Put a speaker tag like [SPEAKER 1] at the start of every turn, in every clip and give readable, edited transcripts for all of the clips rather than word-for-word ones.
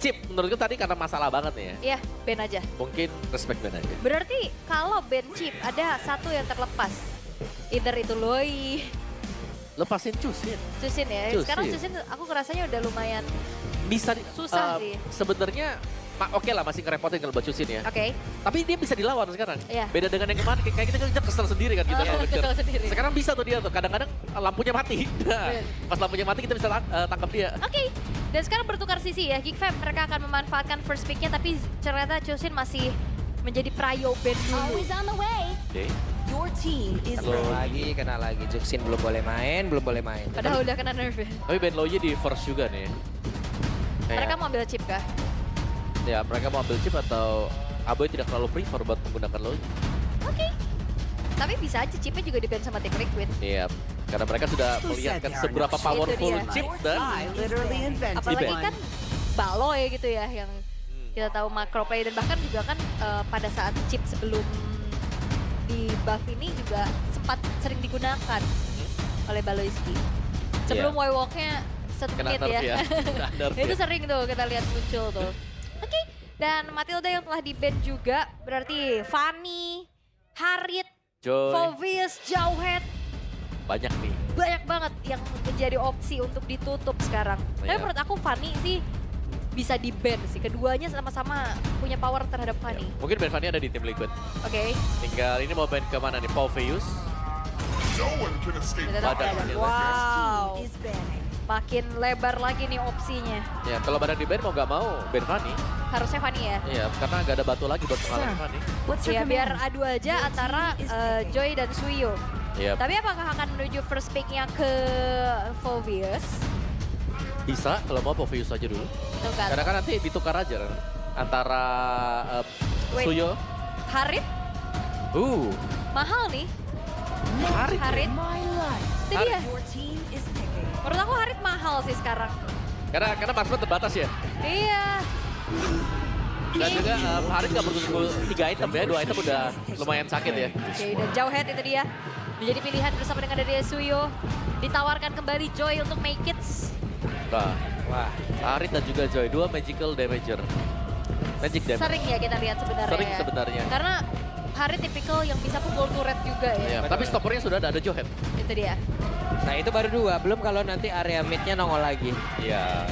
[SPEAKER 1] Chip, menurutku tadi karena masalah banget nih ya.
[SPEAKER 2] Iya, ban aja.
[SPEAKER 1] Mungkin respect ban aja.
[SPEAKER 2] Berarti kalau ban chip ada satu yang terlepas. Either itu Loi,
[SPEAKER 1] Lepasin Chusin.
[SPEAKER 2] Chusin ya.
[SPEAKER 1] Chusin.
[SPEAKER 2] Sekarang Chusin aku ngerasanya udah lumayan
[SPEAKER 1] Bisa
[SPEAKER 2] Susah sih.
[SPEAKER 1] Sebenarnya oke lah masih ngerepotin kalau buat Chusin ya.
[SPEAKER 2] oke.
[SPEAKER 1] Tapi dia bisa dilawan sekarang.
[SPEAKER 2] Iya.
[SPEAKER 1] Beda dengan yang kemarin, kayak kita kesel sendiri kan gitu. kalau ngejar.
[SPEAKER 2] Kesel sendiri.
[SPEAKER 1] Sekarang bisa tuh dia tuh, kadang-kadang lampunya mati. Nah,
[SPEAKER 2] Bener.
[SPEAKER 1] pas lampunya mati kita bisa tangkap dia.
[SPEAKER 2] Oke, dan sekarang bertukar sisi ya. Geek Fam mereka akan memanfaatkan first pick-nya tapi ternyata Chusin masih menjadi prio ban dulu.
[SPEAKER 3] Always on the way.
[SPEAKER 1] Oke.
[SPEAKER 3] Your team is
[SPEAKER 4] Kena lagi. Juxin belum boleh main.
[SPEAKER 2] Padahal udah kena nerf ya.
[SPEAKER 1] Tapi Ben Loye di first juga nih.
[SPEAKER 2] Mereka mau ambil chip kah?
[SPEAKER 1] Ya mereka mau ambil chip atau Aboy tidak terlalu prefer buat menggunakan Loye.
[SPEAKER 2] Oke. Tapi bisa aja chipnya juga di-ban sama Team Liquid.
[SPEAKER 1] Iya, karena mereka sudah melihat kan seberapa powerful
[SPEAKER 2] dia.
[SPEAKER 1] chip dan
[SPEAKER 3] I literally invented
[SPEAKER 2] Apalagi
[SPEAKER 3] one.
[SPEAKER 2] kan Baloy gitu ya yang kita tahu macro play dan bahkan juga kan pada saat chip sebelum di buff ini juga sempat sering digunakan oleh Baloyski. Sebelum
[SPEAKER 1] Iya.
[SPEAKER 2] Y-Walk-nya
[SPEAKER 1] kena
[SPEAKER 2] sedikit
[SPEAKER 1] nerf
[SPEAKER 2] ya.
[SPEAKER 1] ya. Kena nerf
[SPEAKER 2] Itu
[SPEAKER 1] ya.
[SPEAKER 2] sering tuh kita lihat muncul tuh. Oke, dan Matilda yang telah di-ban juga berarti Fanny, Harit,
[SPEAKER 1] Joy,
[SPEAKER 2] Fovius, Jauhead,
[SPEAKER 1] banyak nih.
[SPEAKER 2] banyak banget yang menjadi opsi untuk ditutup sekarang. Tapi
[SPEAKER 1] Iya.
[SPEAKER 2] menurut aku Fanny sih bisa di-ban sih. Keduanya sama-sama punya power terhadap Fanny.
[SPEAKER 1] Mungkin Ben Fanny ada di tim Liquid.
[SPEAKER 2] Oke.
[SPEAKER 1] Tinggal ini mau ban kemana nih? Pauveus.
[SPEAKER 2] Kita tahu
[SPEAKER 1] Badan
[SPEAKER 2] ada.
[SPEAKER 1] Fanny.
[SPEAKER 2] Wow.
[SPEAKER 3] Is banning.
[SPEAKER 2] Makin lebar lagi nih opsinya.
[SPEAKER 1] Ya kalau badan di ban mau nggak mau Ben Fanny.
[SPEAKER 2] Harusnya Fanny ya.
[SPEAKER 1] Iya, karena nggak ada batu lagi buat mengalahkan Fanny.
[SPEAKER 3] What's your
[SPEAKER 2] Ya biar
[SPEAKER 3] command?
[SPEAKER 2] adu aja antara Joy dan Suyo.
[SPEAKER 1] Iya,
[SPEAKER 2] Tapi apakah akan menuju first pick-nya ke Fovius?
[SPEAKER 1] bisa kalau mau Pauveus aja dulu.
[SPEAKER 2] Itu kan.
[SPEAKER 1] Karena kan nanti ditukar aja kan. Antara
[SPEAKER 2] Wait.
[SPEAKER 1] Suyo.
[SPEAKER 2] Harit mahal nih.
[SPEAKER 1] Harit.
[SPEAKER 2] Harit.
[SPEAKER 3] My life.
[SPEAKER 2] Itu dia.
[SPEAKER 3] Your team is picking.
[SPEAKER 2] Menurut aku Harit mahal sih sekarang.
[SPEAKER 1] Karena marksman terbatas ya.
[SPEAKER 2] Iya.
[SPEAKER 1] Dan juga Harit nggak perlu 3 item ya, 2 item udah lumayan sakit ya.
[SPEAKER 2] Oke, dan Jauhead itu dia. Menjadi pilihan bersama dengan dari Suyo. Ditawarkan kembali Joy untuk make it.
[SPEAKER 1] Nah,
[SPEAKER 4] Wah.
[SPEAKER 1] Harit dan juga Joy, 2 magical damager. Magic damage.
[SPEAKER 2] Sering ya kita lihat sebenarnya.
[SPEAKER 1] Sering
[SPEAKER 2] ya.
[SPEAKER 1] sebenarnya.
[SPEAKER 2] Karena Harit tipikal yang bisa pukul turret juga ya.
[SPEAKER 1] Iya, tapi stoppernya sudah ada Johead.
[SPEAKER 2] Itu dia.
[SPEAKER 4] Nah itu baru 2. Belum kalau nanti area midnya nongol lagi.
[SPEAKER 1] Iya,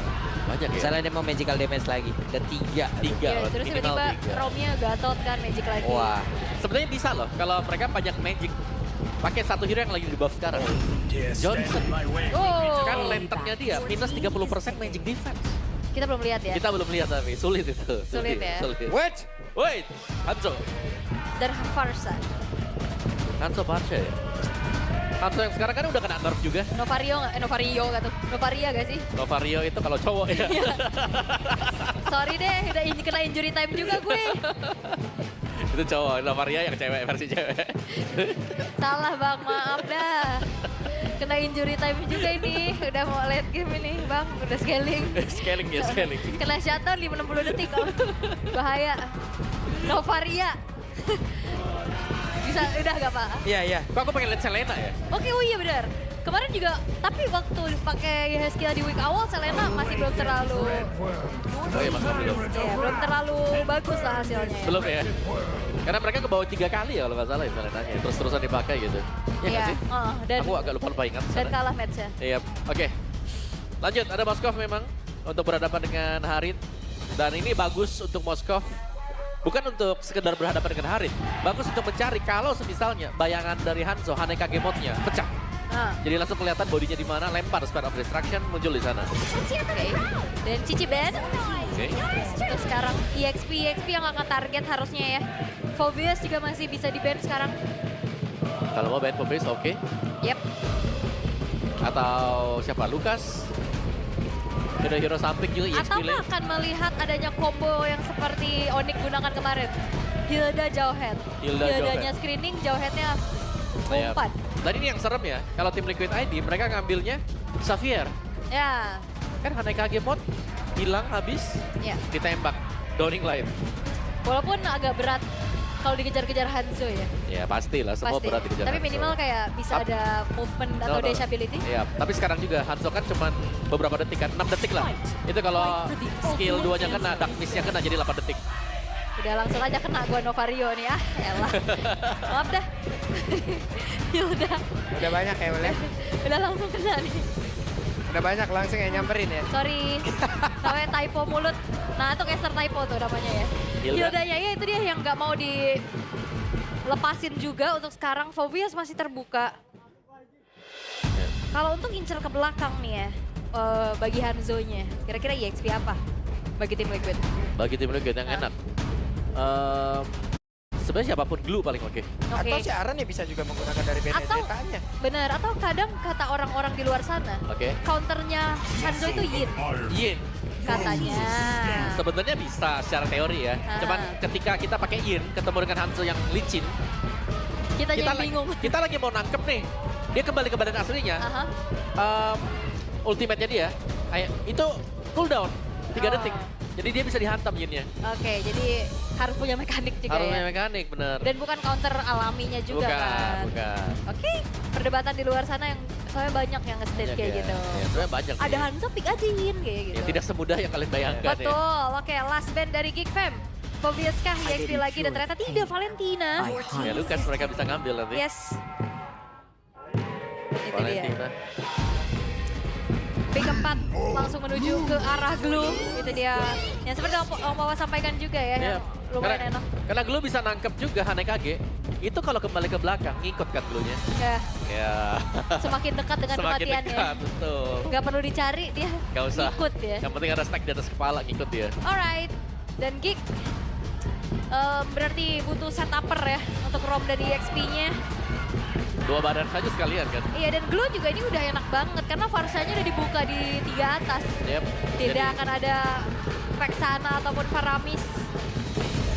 [SPEAKER 1] banyak ya.
[SPEAKER 4] Misalnya dia mau magical damage lagi. Ada 3.
[SPEAKER 1] 3,
[SPEAKER 2] Ya, terus
[SPEAKER 1] minimal
[SPEAKER 2] tiba-tiba
[SPEAKER 1] 3.
[SPEAKER 2] Romnya gatot kan magic lagi.
[SPEAKER 4] Wah.
[SPEAKER 1] Sebenarnya bisa loh kalau mereka banyak magic. Pakai satu hero yang lagi di buff sekarang. Johnson.
[SPEAKER 2] Oh,
[SPEAKER 1] Kan lanternnya dia minus 30% magic defense.
[SPEAKER 2] kita belum lihat ya.
[SPEAKER 1] Kita belum lihat tapi sulit itu.
[SPEAKER 2] Sulit ya.
[SPEAKER 1] Sulit.
[SPEAKER 4] Wait.
[SPEAKER 1] Wait, Hanzo.
[SPEAKER 2] Dan Farsa.
[SPEAKER 1] Hanzo Parsha ya. Hanzo yang sekarang kan udah kena nerf juga.
[SPEAKER 2] Novario nggak? Novario nggak tuh? Novaria gak sih?
[SPEAKER 1] Novario itu kalau cowok ya.
[SPEAKER 2] Sorry deh, udah kena injury time juga gue.
[SPEAKER 1] Itu cowok, Novaria yang cewek, versi cewek.
[SPEAKER 2] Salah bang, maaf dah. Kena injury time juga ini. Udah mau late game ini bang, udah scaling.
[SPEAKER 1] Scaling ya, scaling.
[SPEAKER 2] Kena shutdown 60 detik kok. Bahaya. Novaria. Bisa, udah gak pak?
[SPEAKER 4] Iya.
[SPEAKER 1] Kok aku pengen lihat Selena ya?
[SPEAKER 2] Oke, oh iya benar. Kemarin juga, tapi waktu pakai Heskia di week awal, Selena masih belum terlalu,
[SPEAKER 1] Oh iya, Mas belum.
[SPEAKER 2] ya, belum terlalu bagus lah hasilnya. Ya.
[SPEAKER 1] Belum ya? Karena mereka ke bawah 3 kali ya kalau nggak salah ya Selena. Terus-terusan dipakai gitu. Iya nggak sih?
[SPEAKER 2] dan,
[SPEAKER 1] Aku agak lupa ingat.
[SPEAKER 2] dan
[SPEAKER 1] Selena.
[SPEAKER 2] kalah matchnya.
[SPEAKER 1] Iya, oke. Lanjut, ada Moskov memang untuk berhadapan dengan Harit. Dan ini bagus untuk Moskov. Bukan untuk sekedar berhadapan dengan Harit. Bagus untuk mencari kalau semisalnya bayangan dari Hanzo, Haneka Gemotnya pecah.
[SPEAKER 2] Nah,
[SPEAKER 1] Jadi langsung kelihatan bodinya di mana, lempar Spare of Destruction muncul di sana.
[SPEAKER 2] oke. Dan Cici Ben.
[SPEAKER 1] Oke.
[SPEAKER 2] Terus sekarang EXP yang akan target harusnya ya. Phobius juga masih bisa di-ban sekarang.
[SPEAKER 1] Kalau mau ban Povis, oke.
[SPEAKER 2] Yep.
[SPEAKER 1] Atau siapa? Lukas. Hero-hero samping juga EXP
[SPEAKER 2] Atau
[SPEAKER 1] lane.
[SPEAKER 2] akan melihat adanya combo yang seperti Onyx gunakan kemarin. Hilda Jauhead.
[SPEAKER 1] Hilda
[SPEAKER 2] Hildanya
[SPEAKER 1] Jauhead.
[SPEAKER 2] screening, Jauheadnya
[SPEAKER 1] Iya.
[SPEAKER 2] umpan.
[SPEAKER 1] Dan ini yang serem ya, kalau tim Liquid ID mereka ngambilnya Xavier.
[SPEAKER 2] Ya,
[SPEAKER 1] Kan Haneka Gemot hilang habis
[SPEAKER 2] ya.
[SPEAKER 1] ditembak. Downing line.
[SPEAKER 2] Walaupun agak berat kalau dikejar-kejar Hanzo ya.
[SPEAKER 1] Ya pastilah, semua
[SPEAKER 2] Pasti.
[SPEAKER 1] berat dikejar
[SPEAKER 2] Tapi
[SPEAKER 1] Hanzo.
[SPEAKER 2] minimal kayak bisa
[SPEAKER 1] Up.
[SPEAKER 2] ada movement atau
[SPEAKER 1] No, no.
[SPEAKER 2] dash ability.
[SPEAKER 1] Iya, tapi sekarang juga Hanzo kan cuman beberapa detik kan, 6 detik lah. Itu kalau skill 2-nya kena, dark miss-nya kena jadi 8 detik.
[SPEAKER 2] Udah langsung aja kena gua Novario nih ah. Elah. Maaf dah. Ya udah.
[SPEAKER 4] Udah banyak ya boleh.
[SPEAKER 2] Udah langsung kena nih.
[SPEAKER 4] Udah banyak langsung yang nyamperin ya.
[SPEAKER 2] Sorry. Namanya typo mulut. Nah itu caster typo tuh namanya ya.
[SPEAKER 1] Hilda.
[SPEAKER 2] Hildanya ya itu dia yang nggak mau dilepasin juga untuk sekarang. Fovias masih terbuka. Kalau untuk incer ke belakang nih ya. Bagi Hanzo-nya. Kira-kira EXP apa? Bagi tim Liquid.
[SPEAKER 1] Bagi tim Liquid yang enak. Sebenarnya siapapun glue paling oke.
[SPEAKER 2] Oke.
[SPEAKER 4] Atau si Aran ya bisa juga menggunakan dari
[SPEAKER 2] Atau
[SPEAKER 4] Benedetta-nya.
[SPEAKER 2] bener, atau kadang kata orang-orang di luar sana,
[SPEAKER 1] Oke.
[SPEAKER 2] counternya Hanzo itu Yin
[SPEAKER 1] Yin.
[SPEAKER 2] katanya.
[SPEAKER 1] Sebenarnya bisa secara teori ya. Cuman ketika kita pakai Yin ketemu dengan Hanzo yang licin,
[SPEAKER 2] Kita jadi bingung.
[SPEAKER 1] kita lagi mau nangkep nih. Dia kembali ke badan aslinya.
[SPEAKER 2] Aha.
[SPEAKER 1] Ultimate-nya dia itu cooldown 3
[SPEAKER 2] Oh.
[SPEAKER 1] detik. Jadi dia bisa dihantam Yin-nya.
[SPEAKER 2] Oke, jadi harus punya mekanik juga
[SPEAKER 1] Harus
[SPEAKER 2] ya.
[SPEAKER 1] punya mekanik, bener.
[SPEAKER 2] Dan bukan counter alaminya juga kan.
[SPEAKER 1] Bukan.
[SPEAKER 2] Oke, perdebatan di luar sana yang soalnya banyak yang nge-state
[SPEAKER 1] Banyak
[SPEAKER 2] kayak
[SPEAKER 1] ya.
[SPEAKER 2] gitu.
[SPEAKER 1] Ya, sebenarnya banyak
[SPEAKER 2] Ada
[SPEAKER 1] sih.
[SPEAKER 2] Hanzo pick aja Yin kayak gitu.
[SPEAKER 1] Ya, tidak semudah yang kalian bayangkan ya.
[SPEAKER 2] Betul, oke last band dari Geek Fam. Fovias kah EXP lagi dan ternyata tidak Valentina.
[SPEAKER 1] Ya Lucas mereka bisa ngambil nanti.
[SPEAKER 2] Yes. Itu dia.
[SPEAKER 1] Valentina.
[SPEAKER 2] Pick 4 langsung menuju ke arah Glue. Itu dia. Yang seperti Om Wawa sampaikan juga ya.
[SPEAKER 1] Iya.
[SPEAKER 2] Yang lumayan enak.
[SPEAKER 1] Karena Glue bisa nangkep juga Hanekage. Itu kalau kembali ke belakang ngikut kan Glue-nya.
[SPEAKER 2] Ya,
[SPEAKER 1] Ya.
[SPEAKER 2] semakin dekat dengan
[SPEAKER 1] Semakin
[SPEAKER 2] kematiannya.
[SPEAKER 1] dekat, betul.
[SPEAKER 2] Nggak perlu dicari, dia
[SPEAKER 1] Gak usah.
[SPEAKER 2] ikut ya.
[SPEAKER 1] Yang penting ada stack di atas kepala ngikut dia.
[SPEAKER 2] Alright. Dan Geek berarti butuh setupper ya untuk ROM dan EXP-nya.
[SPEAKER 1] 2 badan saja sekalian kan.
[SPEAKER 2] Iya, dan Glue juga ini udah enak banget karena Varsanya udah dibuka di 3 atas.
[SPEAKER 1] Yep.
[SPEAKER 2] Tidak akan ada Vexana ataupun Faramis.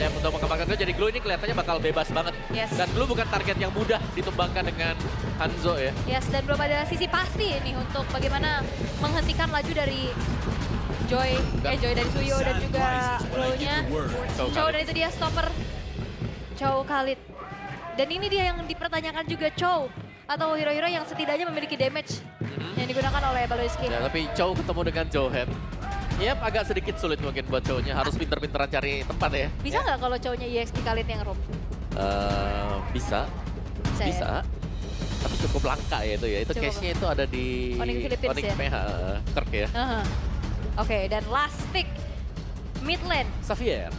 [SPEAKER 1] Ya, untuk mengembangkan Glue, jadi Glue ini kelihatannya bakal bebas banget.
[SPEAKER 2] Yes.
[SPEAKER 1] Dan Glue bukan target yang mudah ditumbangkan dengan Hanzo ya.
[SPEAKER 2] Yes, dan belum ada sisi pasti ini untuk bagaimana menghentikan laju dari Joy dari Suyo dan juga Glue-nya. Chow dan itu dia stopper. Chow Khalid. Dan ini dia yang dipertanyakan juga Chow atau hero-hero yang setidaknya memiliki damage yang digunakan oleh Baloyski.
[SPEAKER 1] Ya, tapi Chow ketemu dengan Johan. Yap, agak sedikit sulit mungkin buat Chow-nya. Harus pinter-pinteran cari tempat ya.
[SPEAKER 2] Bisa nggak kalau Chow-nya EXP Khalid yang roam?
[SPEAKER 1] Bisa.
[SPEAKER 2] Bisa ya?
[SPEAKER 1] Bisa. Tapi cukup langka ya itu ya. Itu
[SPEAKER 2] Cukup.
[SPEAKER 1] case-nya itu ada di
[SPEAKER 2] Onyx Philippines
[SPEAKER 1] Onyx
[SPEAKER 2] ya?
[SPEAKER 1] PH, Kirk ya.
[SPEAKER 2] Aha. Oke, dan last pick mid lane
[SPEAKER 1] Xavier,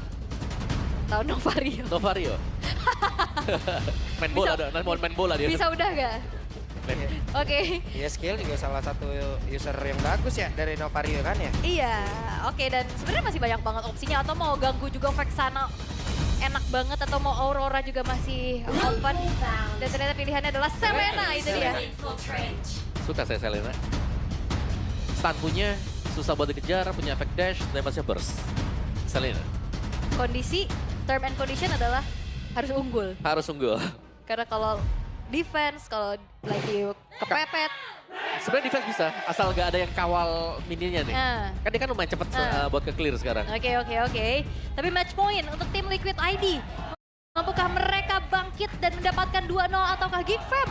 [SPEAKER 2] tahun Novario.
[SPEAKER 1] Novario. main bola, mau main bola dia.
[SPEAKER 2] Bisa udah nggak? Oke.
[SPEAKER 4] Iya skill juga salah satu user yang bagus ya dari Novario kan ya.
[SPEAKER 2] Iya, oke dan sebenarnya masih banyak banget opsinya atau mau ganggu juga Vexana enak banget atau mau Aurora juga masih open dan ternyata pilihannya adalah Selena itu dia.
[SPEAKER 1] Suka saya Selena. Stun punya, susah buat dikejar, punya efek dash, damage-nya burst. Selena.
[SPEAKER 2] Kondisi, term and condition adalah harus unggul.
[SPEAKER 1] Harus unggul.
[SPEAKER 2] Karena kalau defense, kalau lagi kepepet,
[SPEAKER 1] Sebenarnya defense bisa, asal gak ada yang kawal mininya nih.
[SPEAKER 2] Nah.
[SPEAKER 1] Kan dia kan lumayan cepet buat ke clear sekarang.
[SPEAKER 2] Oke. Tapi match point untuk tim Liquid ID. Mampukah mereka bangkit dan mendapatkan 2-0 ataukah Geek Fam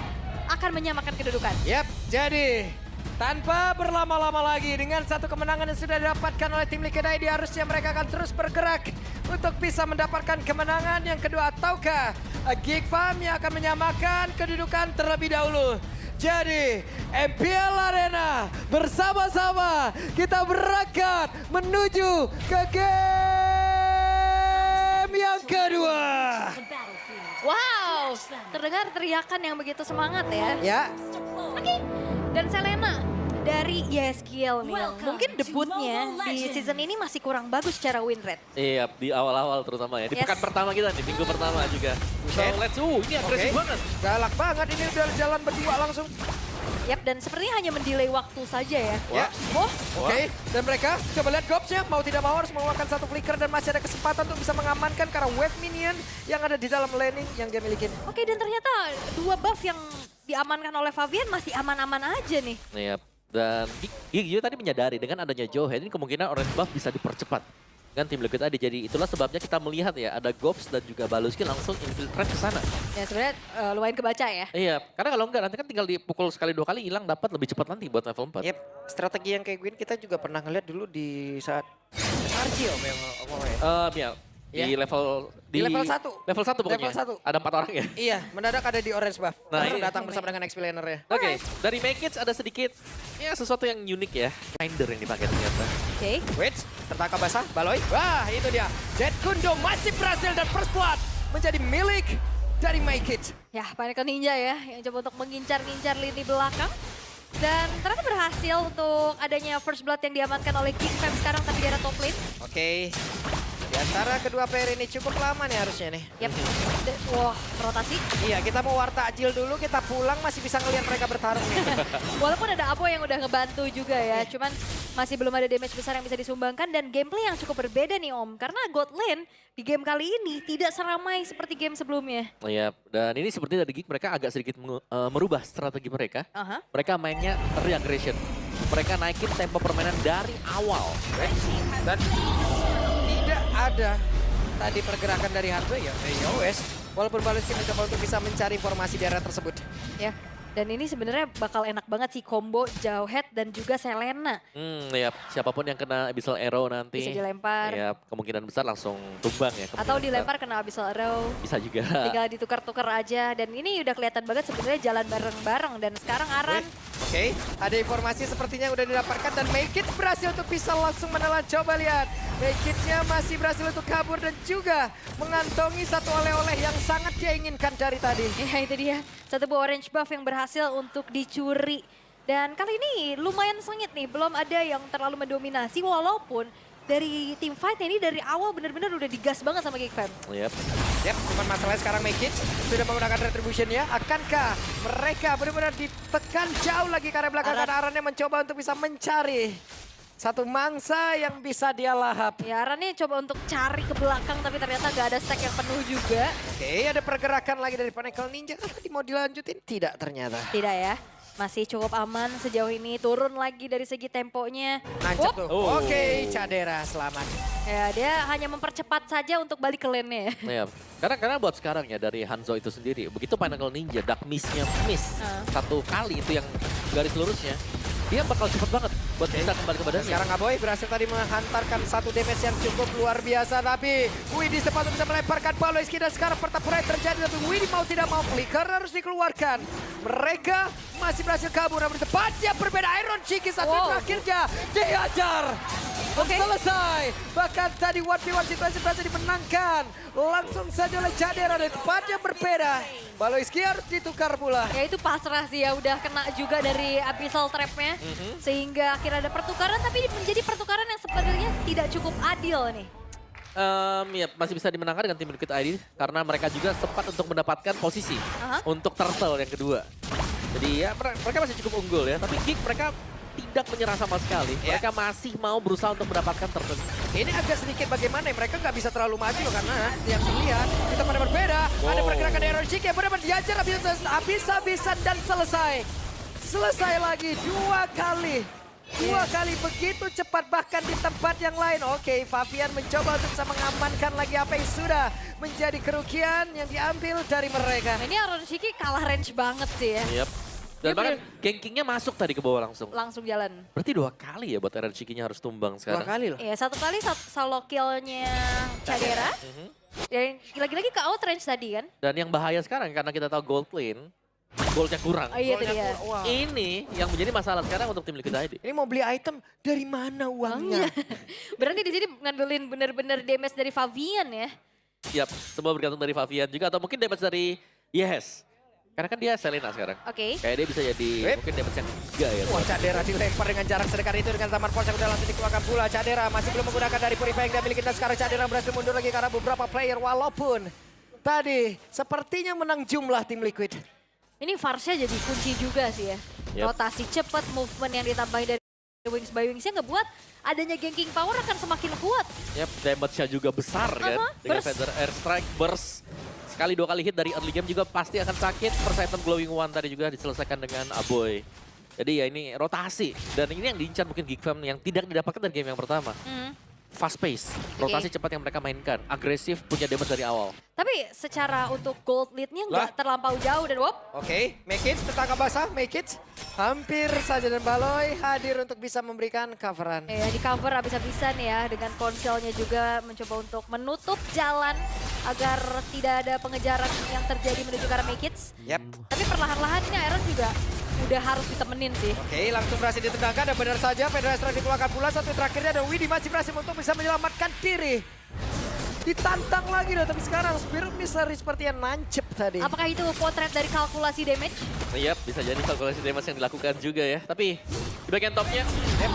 [SPEAKER 2] akan menyamakan kedudukan?
[SPEAKER 4] Yap, jadi tanpa berlama-lama lagi dengan satu kemenangan yang sudah didapatkan oleh tim Liquid ID harusnya mereka akan terus bergerak untuk bisa mendapatkan kemenangan yang kedua ataukah Geek Fam yang akan menyamakan kedudukan terlebih dahulu. Jadi MPL Arena bersama-sama kita berangkat menuju ke game yang kedua.
[SPEAKER 2] Wow, terdengar teriakan yang begitu semangat ya.
[SPEAKER 4] Ya,
[SPEAKER 2] Oke, dan Selena dari YSKL nih. Mungkin debutnya di season ini masih kurang bagus secara win rate.
[SPEAKER 1] Iya, di awal-awal terutama ya. Di
[SPEAKER 2] Yes.
[SPEAKER 1] pekan pertama kita nih, minggu pertama juga. So,
[SPEAKER 4] Oke.
[SPEAKER 1] let's ini agresif
[SPEAKER 4] Oke.
[SPEAKER 1] banget.
[SPEAKER 4] galak banget ini udah jalan berdua langsung.
[SPEAKER 2] Yap, dan sepertinya hanya mendelay waktu saja ya.
[SPEAKER 4] Ya.
[SPEAKER 2] Oh,
[SPEAKER 4] Oke, dan mereka coba lihat Gobsnya mau tidak mau harus mengeluarkan satu flicker dan masih ada kesempatan untuk bisa mengamankan karena wave minion yang ada di dalam laning yang dia miliki.
[SPEAKER 2] oke dan ternyata 2 buff yang diamankan oleh Fabian masih aman-aman aja nih.
[SPEAKER 1] Iya, dan Gigi tadi menyadari dengan adanya Johan ini kemungkinan orange buff bisa dipercepat. dengan tim Liquid ID. Jadi itulah sebabnya kita melihat ya ada Gops dan juga Baluski langsung infiltrate ke sana.
[SPEAKER 2] Ya sebenarnya lumayan kebaca ya.
[SPEAKER 1] Iya, karena kalau enggak nanti kan tinggal dipukul sekali 2 kali hilang dapat lebih cepat nanti buat level 4.
[SPEAKER 4] Yep, strategi yang kayak gini kita juga pernah ngeliat dulu di saat Argil yang ngomongnya.
[SPEAKER 1] Ya, di
[SPEAKER 4] Ya.
[SPEAKER 1] level
[SPEAKER 4] Di level 1.
[SPEAKER 1] Level 1 pokoknya.
[SPEAKER 4] Level 1.
[SPEAKER 1] Ada 4 orang ya.
[SPEAKER 4] Iya, mendadak ada di orange buff.
[SPEAKER 1] Nah,
[SPEAKER 4] Langsung
[SPEAKER 1] ini-
[SPEAKER 4] datang bersama dengan explainer-nya.
[SPEAKER 1] Oke, dari Make It ada sedikit ya sesuatu yang unik ya. Finder yang dipakai ternyata.
[SPEAKER 2] Oke.
[SPEAKER 4] Wait, tertangkap basah, Baloy. Wah, itu dia. Jet Kundo masih berhasil dan first blood menjadi milik dari Make It.
[SPEAKER 2] Ya, Pinnacle Ninja ya yang coba untuk mengincar-ngincar lini belakang. Dan ternyata berhasil untuk adanya first blood yang diamankan oleh King Fam sekarang tapi di arah top lane.
[SPEAKER 4] Oke. Di antara kedua player ini cukup lama nih harusnya nih.
[SPEAKER 2] Yap. Wah, rotasi.
[SPEAKER 4] Iya, kita mau war takjil dulu, kita pulang masih bisa ngelihat mereka bertarung nih.
[SPEAKER 2] Walaupun ada Apo yang udah ngebantu juga ya, cuman masih belum ada damage besar yang bisa disumbangkan dan gameplay yang cukup berbeda nih Om. Karena God Lane di game kali ini tidak seramai seperti game sebelumnya.
[SPEAKER 1] Iya, dan ini sepertinya dari Geek mereka agak sedikit merubah strategi mereka.
[SPEAKER 2] Aha.
[SPEAKER 1] Mereka mainnya re-aggression. Mereka naikin tempo permainan dari awal.
[SPEAKER 4] Dan tidak ada tadi pergerakan dari Hanzo ya wes. Walaupun Baluski mencoba untuk bisa mencari informasi di area tersebut.
[SPEAKER 2] Ya. Dan ini sebenarnya bakal enak banget sih combo Jauhead dan juga Selena.
[SPEAKER 1] Ya, siapapun yang kena Abyssal Arrow nanti.
[SPEAKER 2] Bisa dilempar.
[SPEAKER 1] Ya, kemungkinan besar langsung tumbang ya.
[SPEAKER 2] Atau
[SPEAKER 1] kemungkinan
[SPEAKER 2] dilempar kena Abyssal Arrow.
[SPEAKER 1] besar. Bisa juga.
[SPEAKER 2] Tinggal ditukar-tukar aja. Dan ini udah kelihatan banget sebenarnya jalan bareng-bareng. Dan sekarang Aran.
[SPEAKER 4] Oke, ada informasi sepertinya udah didapatkan dan Make It berhasil untuk bisa langsung menelan. Coba lihat, Make It-nya masih berhasil untuk kabur dan juga mengantongi satu oleh-oleh yang sangat dia inginkan dari tadi.
[SPEAKER 2] Ya itu dia, satu buah orange buff yang berhasil untuk dicuri. Dan kali ini lumayan sengit nih, belum ada yang terlalu mendominasi walaupun dari tim fight ini dari awal benar-benar udah digas banget sama Geek Fam.
[SPEAKER 1] Yep.
[SPEAKER 4] Yap, cuman masalahnya sekarang Make It sudah menggunakan retribution ya. Akankah mereka benar-benar ditekan jauh lagi karena belakangan Arannya mencoba untuk bisa mencari satu mangsa yang bisa dia lahap.
[SPEAKER 2] Ya Aran nih coba untuk cari ke belakang tapi ternyata gak ada stack yang penuh juga.
[SPEAKER 4] Oke, ada pergerakan lagi dari Pinnacle Ninja. Tadi mau dilanjutin? Tidak ternyata.
[SPEAKER 2] Tidak ya, masih cukup aman sejauh ini. Turun lagi dari segi temponya.
[SPEAKER 4] Nancap
[SPEAKER 2] Wop.
[SPEAKER 4] tuh.
[SPEAKER 1] Oh.
[SPEAKER 4] Oke, Cadera selamat.
[SPEAKER 2] Ya dia hanya mempercepat saja untuk balik ke lane-nya ya.
[SPEAKER 1] Ya, karena buat sekarang ya dari Hanzo itu sendiri, begitu Pinnacle Ninja Dark Miss-nya miss satu kali itu yang garis lurusnya, dia bakal cepet banget buat bisa kembali ke badannya.
[SPEAKER 4] Sekarang Aboy berhasil tadi menghantarkan satu damage yang cukup luar biasa. Tapi Widi sempat bisa melemparkan Baluski dan sekarang pertempuran terjadi. Tapi Widi mau tidak mau flicker harus dikeluarkan. Mereka masih berhasil kabur. Namun tepatnya berbeda Iron Cheeky saat terakhirnya dihajar.
[SPEAKER 2] Oke.
[SPEAKER 4] Selesai. Bahkan tadi 1v1 situasi berhasil dimenangkan. Langsung saja oleh Cadera dan tepatnya berbeda. Baluski harus ditukar pula.
[SPEAKER 2] Ya itu pasrah sih ya, udah kena juga dari Abyssal Trap-nya. Sehingga akhirnya ada pertukaran, tapi menjadi pertukaran yang sebenarnya tidak cukup adil nih.
[SPEAKER 1] Ya masih bisa dimenangkan dengan tim Liquid ID karena mereka juga sempat untuk mendapatkan posisi untuk turtle yang kedua. Jadi ya mereka masih cukup unggul ya, tapi Geek mereka tidak menyerah sama sekali.
[SPEAKER 4] Ya.
[SPEAKER 1] Mereka masih mau berusaha untuk mendapatkan turtle.
[SPEAKER 4] Ini agak sedikit bagaimana ya, mereka nggak bisa terlalu maju loh karena yang terlihat kita pada berbeda. Ada pergerakan dari Iron Cheeky yang benar-benar diajar habis-habisan dan selesai. Selesai lagi 2 kali. 2 kali begitu cepat bahkan di tempat yang lain. Oke, Fabian mencoba untuk bisa mengamankan lagi apa yang sudah menjadi kerugian yang diambil dari mereka.
[SPEAKER 2] Ini Aron Shiki kalah range banget sih ya.
[SPEAKER 1] Yep. Dan
[SPEAKER 2] Dia
[SPEAKER 1] bahkan gankingnya masuk tadi ke bawah langsung.
[SPEAKER 2] Langsung jalan.
[SPEAKER 1] Berarti 2 kali ya buat Chikinya harus tumbang
[SPEAKER 4] 2
[SPEAKER 1] sekarang.
[SPEAKER 4] kali loh.
[SPEAKER 2] Iya, satu kali solo kill-nya Cadera. Dan lagi-lagi ke outrange tadi kan.
[SPEAKER 1] Dan yang bahaya sekarang karena kita tahu gold lane, goldnya kurang.
[SPEAKER 2] Oh iya itu dia.
[SPEAKER 4] Wah.
[SPEAKER 1] Ini yang menjadi masalah sekarang untuk tim Liquid ID.
[SPEAKER 4] Ini mau beli item dari mana uangnya?
[SPEAKER 2] Berarti di sini ngandelin bener-bener damage dari Fabian ya.
[SPEAKER 1] Siap, semua bergantung dari Fabian juga atau mungkin damage dari Yes. Karena kan dia Selena sekarang.
[SPEAKER 2] Oke.
[SPEAKER 1] Kayak dia bisa jadi mungkin damage yang 3 ya.
[SPEAKER 4] Wah, Cadera dilempar dengan jarak sedekat itu dengan Taman Pos yang udah langsung dikeluarkan pula. Cadera masih belum menggunakan dari Purify yang dia miliki dan sekarang Cadera berhasil mundur lagi karena beberapa player walaupun tadi sepertinya menang jumlah tim Liquid.
[SPEAKER 2] Ini Varsnya jadi kunci juga sih ya.
[SPEAKER 1] Yep.
[SPEAKER 2] Rotasi cepat, movement yang ditambahin dari Wings by Wings-nya ngebuat adanya ganking power akan semakin kuat.
[SPEAKER 1] Yap, damage-nya juga besar kan. Dengan
[SPEAKER 2] burst.
[SPEAKER 1] Feather Airstrike, burst. Sekali 2 kali hit dari early game juga pasti akan sakit. First item Glowing One tadi juga diselesaikan dengan Aboy. Jadi ya ini rotasi. Dan ini yang diincar mungkin Geek Fam yang tidak didapatkan dari game yang pertama. fast pace, rotasi cepat yang mereka mainkan, agresif, punya damage dari awal.
[SPEAKER 2] Tapi secara untuk gold lead-nya nggak terlampau jauh dan wop.
[SPEAKER 4] Oke, Make It tetangga basah, Make It hampir saja dan Baloy hadir untuk bisa memberikan coveran.
[SPEAKER 2] Ya di cover habis-habisan ya dengan konselnya juga mencoba untuk menutup jalan agar tidak ada pengejaran yang terjadi menuju ke arah Make It.
[SPEAKER 4] Yap.
[SPEAKER 2] Tapi perlahan-lahan ini Iron juga udah harus ditemenin sih.
[SPEAKER 4] Oke, langsung berhasil ditendangkan dan benar saja Federasi dikeluarkan pula. Satu terakhirnya dan Widi masih berhasil untuk bisa menyelamatkan diri. Ditantang lagi loh, tapi sekarang Spirit Misery sepertinya nancep tadi.
[SPEAKER 2] Apakah itu potret dari kalkulasi damage?
[SPEAKER 1] Yap, bisa jadi kalkulasi damage yang dilakukan juga ya. Tapi di bagian topnya,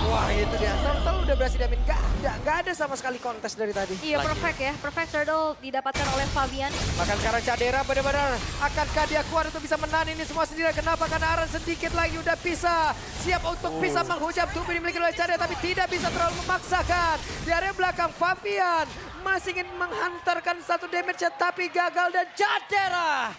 [SPEAKER 4] Wah itu dia, Turtle udah berhasil diamin. Gak ada sama sekali kontes dari tadi.
[SPEAKER 2] Iya,
[SPEAKER 1] Lagi.
[SPEAKER 2] perfect ya. Perfect turtle didapatkan oleh Fabian.
[SPEAKER 4] Bahkan sekarang Cadera benar-benar akankah dia kuat untuk bisa menahan ini semua sendiri. Kenapa? Karena Aran sedikit lagi udah bisa siap untuk bisa menghujam tubuh dimiliki oleh Cadera. Tapi tidak bisa terlalu memaksakan. Di area belakang Fabian masih ingin menghantarkan satu damage tapi gagal dan Cadera.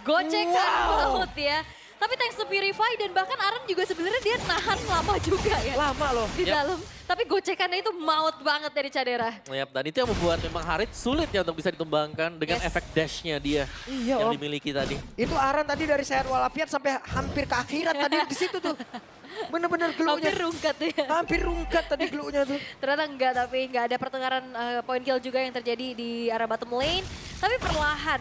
[SPEAKER 2] Gocekan
[SPEAKER 4] Wow.
[SPEAKER 2] maut ya. Tapi thanks to Purify dan bahkan Aran juga sebenarnya dia nahan lama juga ya.
[SPEAKER 4] Lama loh.
[SPEAKER 2] Di
[SPEAKER 1] Yap.
[SPEAKER 2] dalam. Tapi gocekannya itu maut banget dari Cadera.
[SPEAKER 1] yap, dan itu yang membuat memang Harit sulit ya untuk bisa ditumbangkan dengan
[SPEAKER 2] Yes.
[SPEAKER 1] efek dashnya dia
[SPEAKER 4] Iya,
[SPEAKER 1] yang
[SPEAKER 4] Om.
[SPEAKER 1] dimiliki tadi.
[SPEAKER 4] Itu Aran tadi dari sehat walafiat sampai hampir ke akhirat tadi di situ tuh. Bener-bener geluhnya.
[SPEAKER 2] Hampir rungkat ya.
[SPEAKER 4] Hampir rungkat tadi geluhnya tuh.
[SPEAKER 2] Ternyata enggak, tapi enggak ada pertengkaran point kill juga yang terjadi di arah bottom lane. Tapi perlahan,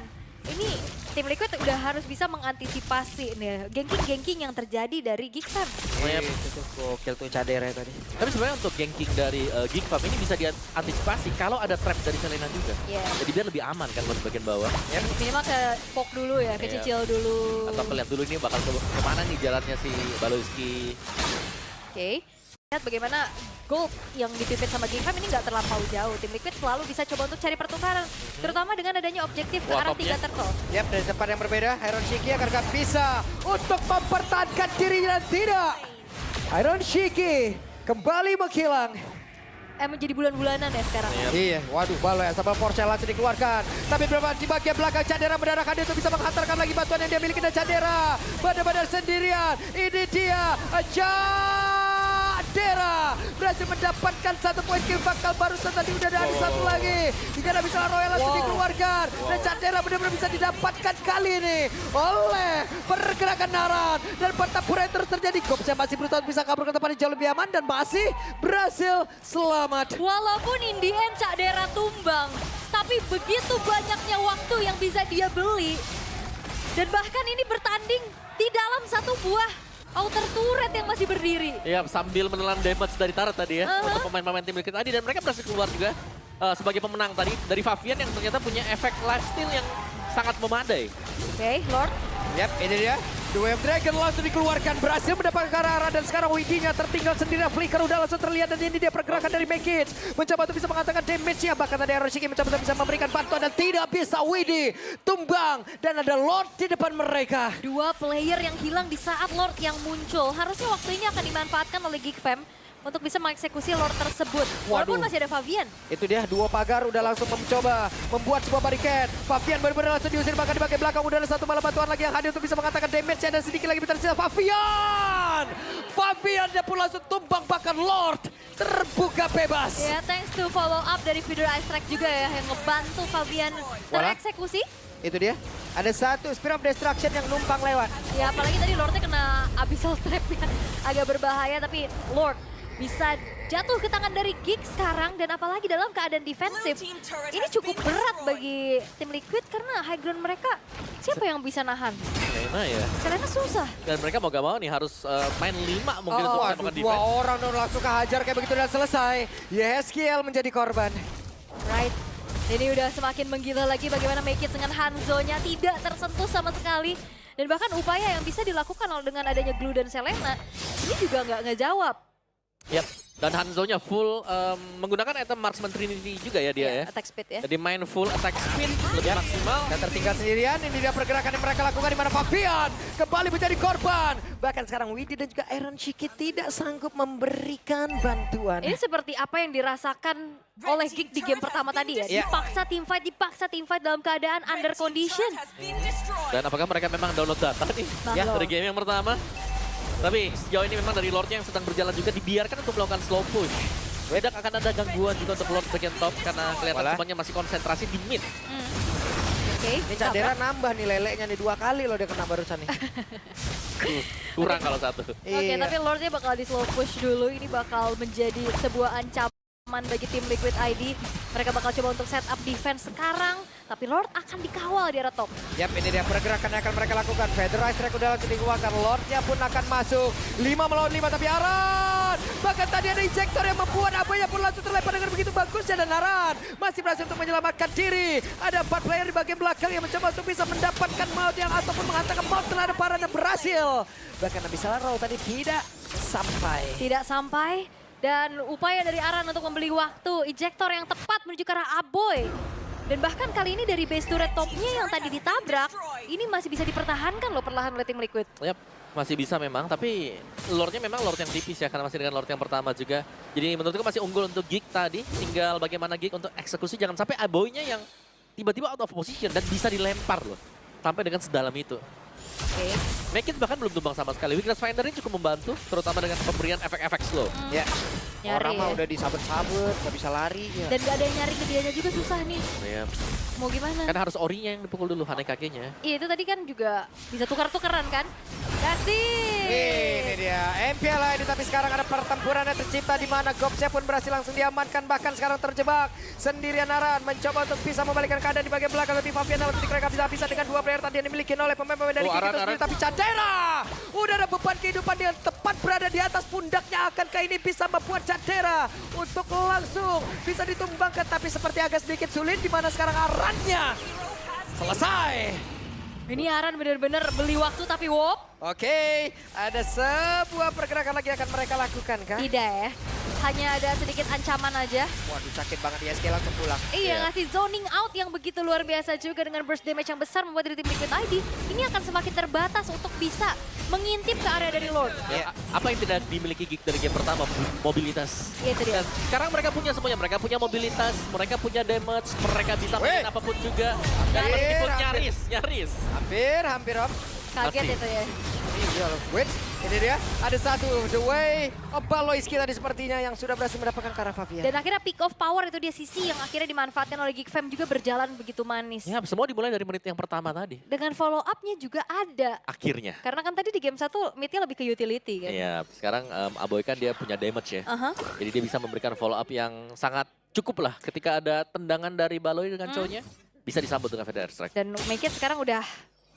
[SPEAKER 2] ini tim Liquid udah harus bisa mengantisipasi nih ganking-ganking yang terjadi dari Geekfam.
[SPEAKER 1] Yap.
[SPEAKER 4] Itu gokil tuh Cadera tadi.
[SPEAKER 1] Tapi sebenarnya untuk ganking dari Geek Farm ini bisa diantisipasi kalau ada trap dari Selena juga.
[SPEAKER 2] Iya.
[SPEAKER 1] Jadi biar lebih aman kan buat bagian bawah.
[SPEAKER 2] Minimal ke poke dulu ya, ke
[SPEAKER 1] Iya.
[SPEAKER 2] cicil dulu.
[SPEAKER 1] Atau melihat dulu ini bakal kemana nih jalannya si Baloyski.
[SPEAKER 2] Oke. Lihat bagaimana gold yang dipimpin sama Geekfam ini nggak terlampau jauh. Tim Liquid selalu bisa coba untuk cari pertukaran. Terutama dengan adanya objektif ke
[SPEAKER 1] Wah,
[SPEAKER 2] arah
[SPEAKER 1] topnya.
[SPEAKER 2] 3 turtle.
[SPEAKER 4] Yap, dari tempat yang berbeda, Iron Shiki akan gak bisa untuk mempertahankan dirinya dan tidak. Iron Shiki kembali menghilang.
[SPEAKER 2] Menjadi bulan-bulanan ya sekarang.
[SPEAKER 4] Iya, waduh, Baloy sampai Porcel langsung dikeluarkan. Tapi di bagian belakang Cadera mendarahkan dia untuk bisa menghantarkan lagi bantuan yang dia miliki dan Cadera. Benar-benar sendirian, ini dia Cadera. Berhasil mendapatkan satu poin kill bakal barusan tadi udah ada satu lagi. Jika bisa Royal langsung dikeluarkan. Dan Cadera benar-benar bisa didapatkan kali ini oleh pergerakan Naran. Dan pertempuran terus terjadi. Gopsnya masih berusaha bisa kabur ke tempat yang jauh lebih aman dan masih berhasil selamat.
[SPEAKER 2] Walaupun in the end Cadera tumbang, tapi begitu banyaknya waktu yang bisa dia beli. Dan bahkan ini bertanding di dalam satu buah outer turret yang masih berdiri.
[SPEAKER 1] Ya, sambil menelan damage dari Tara tadi ya.
[SPEAKER 2] Uh-huh.
[SPEAKER 1] Untuk pemain-pemain tim Liquid tadi. Dan mereka berhasil keluar juga sebagai pemenang tadi. Dari Fabian yang ternyata punya efek lifesteal yang sangat memadai.
[SPEAKER 2] Oke, Lord.
[SPEAKER 4] Yap, ini dia. The Wave Dragon langsung dikeluarkan, berhasil mendapatkan arah dan sekarang Widinya tertinggal sendiri. Flicker udah langsung terlihat dan ini dia pergerakan dari Make It. Mencoba untuk bisa mengatakan damage-nya, bahkan ada Iron Shiki mencoba untuk bisa memberikan bantuan dan tidak bisa. Widi tumbang dan ada Lord di depan mereka.
[SPEAKER 2] Dua player yang hilang di saat Lord yang muncul. Harusnya waktu ini akan dimanfaatkan oleh Geekfam untuk bisa mengeksekusi Lord tersebut. Walaupun
[SPEAKER 4] Waduh.
[SPEAKER 2] masih ada Fabian.
[SPEAKER 4] Itu dia, dua pagar udah langsung mencoba membuat sebuah bariket. Fabian benar-benar langsung diusir, bahkan di bagian belakang udah ada satu malah bantuan lagi yang hadir untuk bisa mengatakan damage-nya dan sedikit lagi tersisa. Fabian! Fabian dia pun langsung tumbang, bahkan Lord terbuka bebas.
[SPEAKER 2] Ya, thanks to follow up dari Feeder Ice Strike juga ya yang ngebantu Fabian tereksekusi.
[SPEAKER 4] Itu dia, ada satu Spirit of Destruction yang numpang lewat.
[SPEAKER 2] Ya, apalagi tadi Lordnya kena Abyssal Trap ya. Agak berbahaya, tapi Lord bisa jatuh ke tangan dari Geek sekarang. Dan apalagi dalam keadaan defensif. Ini cukup berat bagi tim Liquid karena high ground mereka. Siapa yang bisa nahan?
[SPEAKER 1] Selena ya.
[SPEAKER 2] Selena susah.
[SPEAKER 1] Dan mereka mau gak mau nih harus main 5 mungkin untuk
[SPEAKER 4] Waduh,
[SPEAKER 1] melakukan
[SPEAKER 4] dua
[SPEAKER 1] defense.
[SPEAKER 4] orang dong langsung kehajar kayak begitu dan selesai. Yeskiel menjadi korban.
[SPEAKER 2] Right. Ini udah semakin menggila lagi bagaimana Make It dengan Hanzo-nya tidak tersentuh sama sekali. Dan bahkan upaya yang bisa dilakukan dengan adanya Glue dan Selena, ini juga nggak ngejawab.
[SPEAKER 1] Yap. Dan Hanzo-nya full menggunakan item Marksman Trinity juga ya dia ya.
[SPEAKER 2] Attack speed ya.
[SPEAKER 1] Jadi main full attack speed lebih maksimal.
[SPEAKER 4] Dan tertinggal sendirian, ini dia pergerakan yang mereka lakukan di mana Fabian kembali menjadi korban. Bahkan sekarang Widi dan juga Iron Shiki tidak sanggup memberikan bantuan.
[SPEAKER 2] Ini seperti apa yang dirasakan oleh Geek di game pertama tadi ya.
[SPEAKER 4] Iya.
[SPEAKER 2] Dipaksa team fight dalam keadaan under condition.
[SPEAKER 1] Dan apakah mereka memang download data nih
[SPEAKER 2] Ya.
[SPEAKER 1] dari game yang pertama? Tapi sejauh ini memang dari Lordnya yang sedang berjalan juga dibiarkan untuk melakukan slow push. Tidak akan ada gangguan juga untuk Lord bagian top karena kelihatan
[SPEAKER 4] Walah.
[SPEAKER 1] semuanya masih konsentrasi di mid.
[SPEAKER 2] Oke.
[SPEAKER 4] Ini Cadera nambah nih leleknya nih 2 kali loh dia kena barusan nih.
[SPEAKER 1] Kurang kalau satu.
[SPEAKER 2] Oke, tapi Lordnya bakal di slow push dulu. Ini bakal menjadi sebuah ancaman bagi tim Liquid ID. Mereka bakal coba untuk set up defense sekarang. Tapi Lord akan dikawal di arah top.
[SPEAKER 4] Yap, ini dia pergerakan yang akan mereka lakukan. Federal Strike udah langsung dikeluarkan. Lordnya pun akan masuk. 5 melawan 5 tapi Aran. Bahkan tadi ada injektor yang membuat Abaya pun langsung terlempar dengan begitu bagusnya. Dan Aran masih berhasil untuk menyelamatkan diri. Ada 4 player di bagian belakang yang mencoba untuk bisa mendapatkan maut yang ataupun menghantarkan maut terhadap Aran dan berhasil. Bahkan Abyssal Row tadi tidak sampai.
[SPEAKER 2] Tidak sampai. Dan upaya dari Aran untuk membeli waktu. Injektor yang tepat menuju ke arah Aboy. Dan bahkan kali ini dari base turret topnya yang tadi ditabrak, ini masih bisa dipertahankan loh perlahan oleh tim Liquid.
[SPEAKER 1] Yap, masih bisa memang, tapi Lordnya memang Lord yang tipis ya, karena masih dengan Lord yang pertama juga. Jadi menurutku masih unggul untuk Geek tadi, tinggal bagaimana Geek untuk eksekusi, jangan sampai Aboy-nya yang tiba-tiba out of position dan bisa dilempar loh. Sampai dengan sedalam itu.
[SPEAKER 2] Oke.
[SPEAKER 1] Make It bahkan belum tumbang sama sekali. Weakness Finder ini cukup membantu, terutama dengan pemberian efek-efek slow.
[SPEAKER 4] Ya.
[SPEAKER 2] Nyari
[SPEAKER 4] Orang mah
[SPEAKER 2] ya.
[SPEAKER 4] udah disabet-sabet, nggak bisa lari. Ya.
[SPEAKER 2] Dan gak ada yang nyari ke dianya juga susah nih.
[SPEAKER 1] Yap.
[SPEAKER 2] Mau gimana?
[SPEAKER 1] Kan harus Ori-nya yang dipukul dulu, Hane kakinya.
[SPEAKER 2] Iya itu tadi kan juga bisa tukar-tukaran kan? Kasih!
[SPEAKER 4] Ini dia MPL ID, tapi sekarang ada pertempuran yang tercipta di mana Gopsnya pun berhasil langsung diamankan, bahkan sekarang terjebak sendirian. Aran mencoba untuk bisa membalikkan keadaan di bagian belakang, tapi Fabian dalam titik mereka bisa dengan 2 player tadi yang dimiliki oleh pemain-pemain dari
[SPEAKER 1] Oh, Aran,
[SPEAKER 4] Kiki
[SPEAKER 1] Aran.
[SPEAKER 4] tapi Cadera udah ada beban kehidupan yang tepat berada di atas pundaknya. Akankah ini bisa membuat Cadera untuk langsung bisa ditumbangkan, tapi seperti agak sedikit sulit di mana sekarang Arannya selesai.
[SPEAKER 2] Ini Aran bener-bener beli waktu tapi wop.
[SPEAKER 4] Oke, ada sebuah pergerakan lagi yang akan mereka lakukan kan?
[SPEAKER 2] Tidak ya. Hanya ada sedikit ancaman aja.
[SPEAKER 4] Waduh, sakit banget ya, SK langsung pulang.
[SPEAKER 2] Iya, ngasih zoning out yang begitu luar biasa juga dengan burst damage yang besar membuat dari tim Liquid ID ini akan semakin terbatas untuk bisa mengintip ke area dari Lord.
[SPEAKER 1] Ya, apa yang tidak dimiliki Geek dari game pertama? Mobilitas.
[SPEAKER 2] Iya itu dia.
[SPEAKER 1] Dan sekarang mereka punya semuanya, mereka punya mobilitas, mereka punya damage, mereka bisa main apapun juga. Dan
[SPEAKER 4] Hampir,
[SPEAKER 1] meskipun
[SPEAKER 4] hampir.
[SPEAKER 1] nyaris.
[SPEAKER 4] Hampir Om.
[SPEAKER 2] Kaget
[SPEAKER 1] Pasti.
[SPEAKER 2] itu ya.
[SPEAKER 4] Wait, ini dia. Ada satu, The Way of Baloyski tadi sepertinya yang sudah berhasil mendapatkan Kara Fabian.
[SPEAKER 2] Dan akhirnya pick of power itu dia sisi yang akhirnya dimanfaatkan oleh Geek Fam juga berjalan begitu manis.
[SPEAKER 1] Ya, semua dimulai dari menit yang pertama tadi.
[SPEAKER 2] Dengan follow up-nya juga ada.
[SPEAKER 1] Akhirnya.
[SPEAKER 2] Karena kan tadi di game 1 mid-nya lebih ke utility kan.
[SPEAKER 1] Iya, sekarang Aboy kan dia punya damage ya.
[SPEAKER 2] Aha.
[SPEAKER 1] Jadi dia bisa memberikan follow up yang sangat cukup lah ketika ada tendangan dari Baloy dengan cowoknya. Bisa disambut dengan Federal Strike.
[SPEAKER 2] Dan Make It sekarang udah